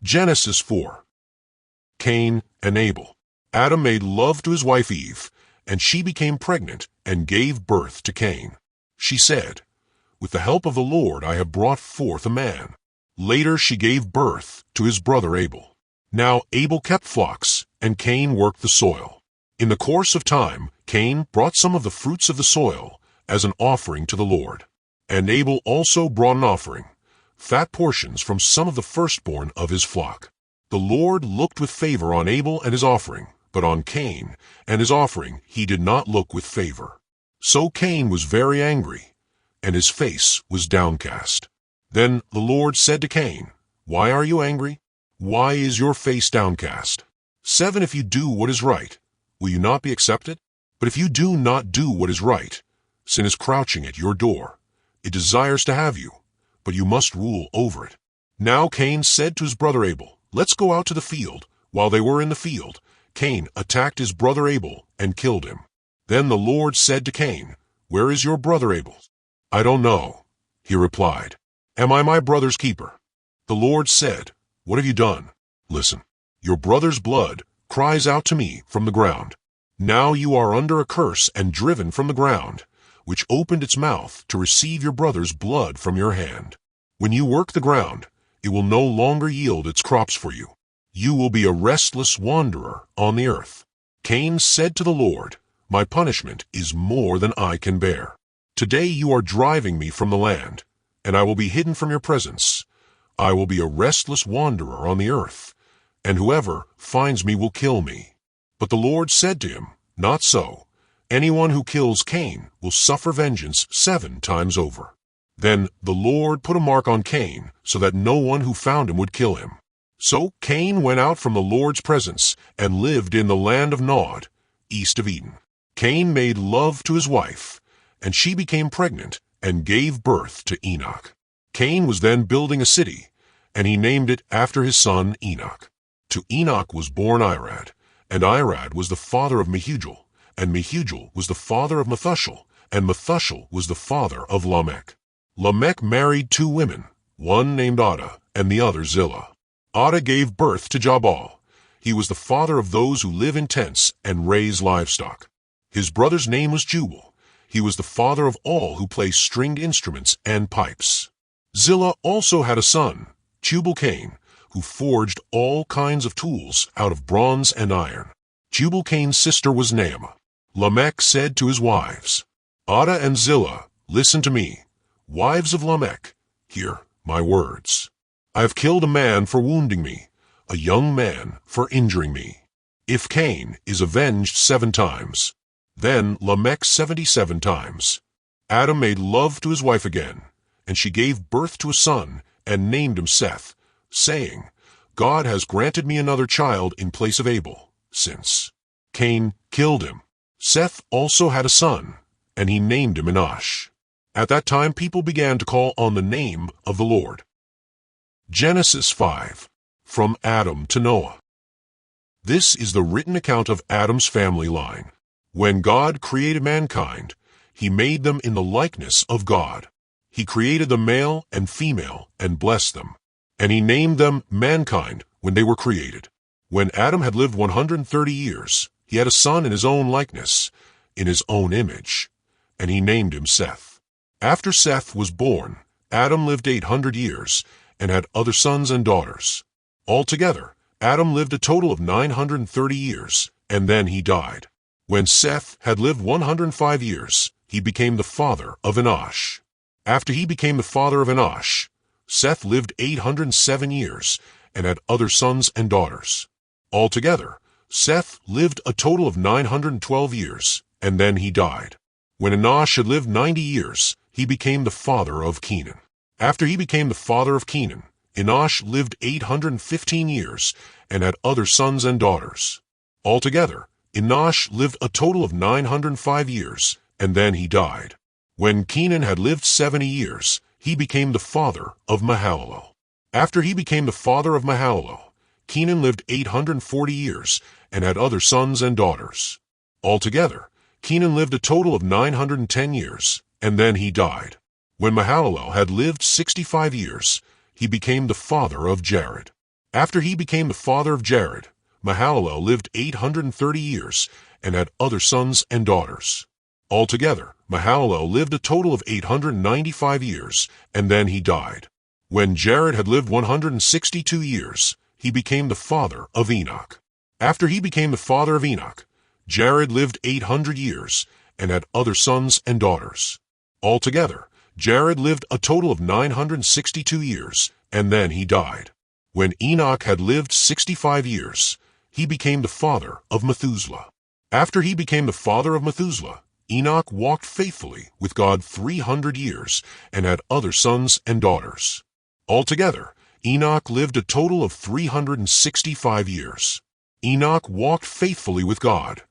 Genesis 4. Cain and Abel. Adam made love to his wife Eve, and she became pregnant and gave birth to Cain. She said, "With the help of the Lord I have brought forth a man." Later she gave birth to his brother Abel. Now Abel kept flocks, and Cain worked the soil. In the course of time, Cain brought some of the fruits of the soil as an offering to the Lord. And Abel also brought an offering, fat portions from some of the firstborn of his flock. The Lord looked with favor on Abel and his offering, but on Cain and his offering he did not look with favor. So Cain was very angry, and his face was downcast. Then the Lord said to Cain, "Why are you angry? Why is your face downcast? 7 If you do what is right, will you not be accepted? But if you do not do what is right, sin is crouching at your door. It desires to have you, but you must rule over it." Now Cain said to his brother Abel, "Let's go out to the field." While they were in the field, Cain attacked his brother Abel and killed him. Then the Lord said to Cain, "Where is your brother Abel?" "I don't know," he replied. "Am I my brother's keeper?" The Lord said, "What have you done? Listen, your brother's blood cries out to me from the ground. Now you are under a curse and driven from the ground, which opened its mouth to receive your brother's blood from your hand. When you work the ground, it will no longer yield its crops for you. You will be a restless wanderer on the earth." Cain said to the Lord, "My punishment is more than I can bear. Today you are driving me from the land, and I will be hidden from your presence. I will be a restless wanderer on the earth, and whoever finds me will kill me." But the Lord said to him, "Not so. Anyone who kills Cain will suffer vengeance 7 times over." Then the Lord put a mark on Cain, so that no one who found him would kill him. So Cain went out from the Lord's presence and lived in the land of Nod, east of Eden. Cain made love to his wife, and she became pregnant and gave birth to Enoch. Cain was then building a city, and he named it after his son Enoch. To Enoch was born Irad, and Irad was the father of Mehujael, and Mehujael was the father of Methuselah, and Methuselah was the father of Lamech. Lamech married 2 women, one named Adah and the other Zillah. Adah gave birth to Jabal. He was the father of those who live in tents and raise livestock. His brother's name was Jubal. He was the father of all who play stringed instruments and pipes. Zillah also had a son, Tubal-Cain, who forged all kinds of tools out of bronze and iron. Tubal-Cain's sister was Naamah. Lamech said to his wives, "Adah and Zillah, listen to me. Wives of Lamech, hear my words. I have killed a man for wounding me, a young man for injuring me. If Cain is avenged 7 times, then Lamech 77 times. Adam made love to his wife again, and she gave birth to a son and named him Seth, saying, 'God has granted me another child in place of Abel, since Cain killed him.' Seth also had a son, and he named him Enosh. At that time people began to call on the name of the Lord." Genesis 5. From Adam to Noah. This is the written account of Adam's family line. When God created mankind, he made them in the likeness of God. He created them male and female and blessed them. And he named them mankind when they were created. When Adam had lived 130 years, he had a son in his own likeness, in his own image, and he named him Seth. After Seth was born, Adam lived 800 years and had other sons and daughters. Altogether, Adam lived a total of 930 years, and then he died. When Seth had lived 105 years, he became the father of Enosh. After he became the father of Enosh, Seth lived 807 years and had other sons and daughters. Altogether, Seth lived a total of 912 years, and then he died. When Enosh had lived 90 years, he became the father of Kenan. After he became the father of Kenan, Enosh lived 815 years and had other sons and daughters. Altogether, Enosh lived a total of 905 years, and then he died. When Kenan had lived 70 years, he became the father of Mahalalel. After he became the father of Mahalalel, Kenan lived 840 years and had other sons and daughters. Altogether, Kenan lived a total of 910 years, and then he died. When Mahalalel had lived 65 years, he became the father of Jared. After he became the father of Jared, Mahalalel lived 830 years and had other sons and daughters. Altogether, Mahalalel lived a total of 895 years, and then he died. When Jared had lived 162 years, he became the father of Enoch. After he became the father of Enoch, Jared lived 800 years and had other sons and daughters. Altogether, Jared lived a total of 962 years, and then he died. When Enoch had lived 65 years, he became the father of Methuselah. After he became the father of Methuselah, Enoch walked faithfully with God 300 years and had other sons and daughters. Altogether, Enoch lived a total of 365 years. Enoch walked faithfully with God.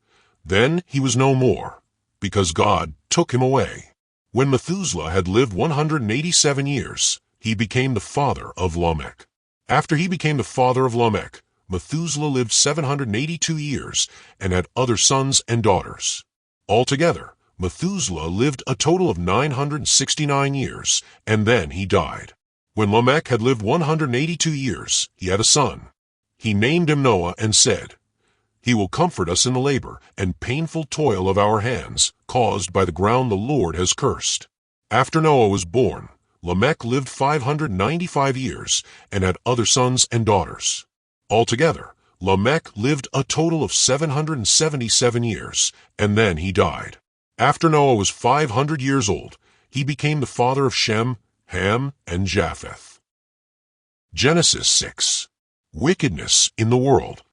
Then he was no more, because God took him away. When Methuselah had lived 187 years, he became the father of Lamech. After he became the father of Lamech, Methuselah lived 782 years and had other sons and daughters. Altogether, Methuselah lived a total of 969 years, and then he died. When Lamech had lived 182 years, he had a son. He named him Noah and said, "He will comfort us in the labor and painful toil of our hands, caused by the ground the Lord has cursed." After Noah was born, Lamech lived 595 years and had other sons and daughters. Altogether, Lamech lived a total of 777 years, and then he died. After Noah was 500 years old, he became the father of Shem, Ham, and Japheth. Genesis 6. Wickedness in the world.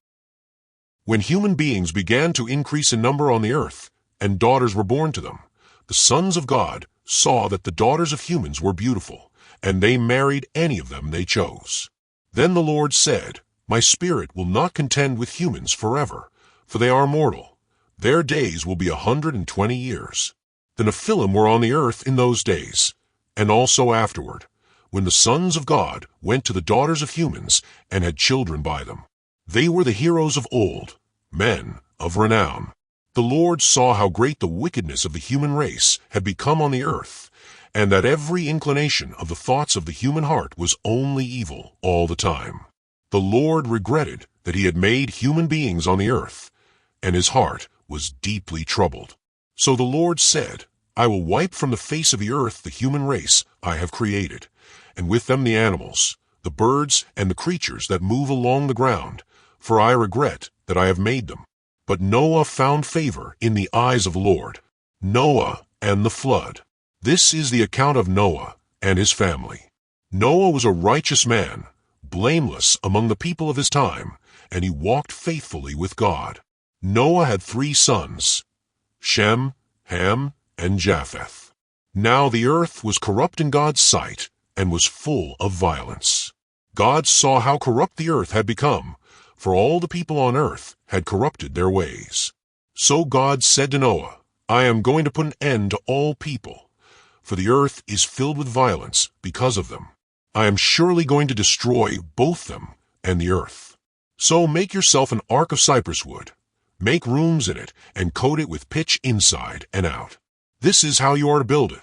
When human beings began to increase in number on the earth, and daughters were born to them, the sons of God saw that the daughters of humans were beautiful, and they married any of them they chose. Then the Lord said, "My spirit will not contend with humans forever, for they are mortal. Their days will be 120 years. The Nephilim were on the earth in those days, and also afterward, when the sons of God went to the daughters of humans and had children by them. They were the heroes of old, men of renown. The Lord saw how great the wickedness of the human race had become on the earth, and that every inclination of the thoughts of the human heart was only evil all the time. The Lord regretted that he had made human beings on the earth, and his heart was deeply troubled. So the Lord said, "I will wipe from the face of the earth the human race I have created, and with them the animals, the birds, and the creatures that move along the ground, for I regret that I have made them." But Noah found favor in the eyes of the Lord. Noah and the flood. This is the account of Noah and his family. Noah was a righteous man, blameless among the people of his time, and he walked faithfully with God. Noah had 3 sons, Shem, Ham, and Japheth. Now the earth was corrupt in God's sight and was full of violence. God saw how corrupt the earth had become, for all the people on earth had corrupted their ways. So God said to Noah, "I am going to put an end to all people, for the earth is filled with violence because of them. I am surely going to destroy both them and the earth. So make yourself an ark of cypress wood. Make rooms in it and coat it with pitch inside and out. This is how you are to build it.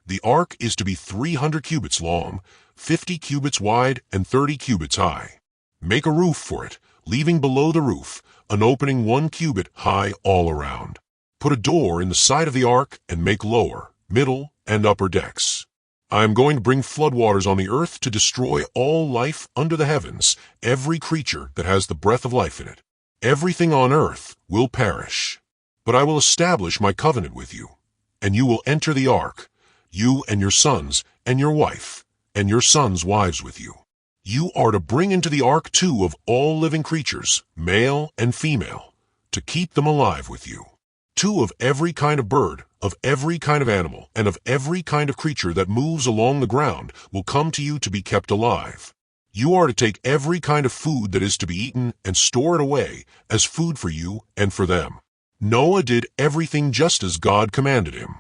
The ark is to be 300 cubits long, 50 cubits wide, and 30 cubits high. Make a roof for it, leaving below the roof an opening 1 cubit high all around. Put a door in the side of the ark and make lower, middle, and upper decks. I am going to bring floodwaters on the earth to destroy all life under the heavens, every creature that has the breath of life in it. Everything on earth will perish. But I will establish my covenant with you, and you will enter the ark, you and your sons and your wife, and your sons' wives with you. You are to bring into the ark 2 of all living creatures, male and female, to keep them alive with you. 2 of every kind of bird, of every kind of animal, and of every kind of creature that moves along the ground will come to you to be kept alive. You are to take every kind of food that is to be eaten and store it away as food for you and for them." Noah did everything just as God commanded him.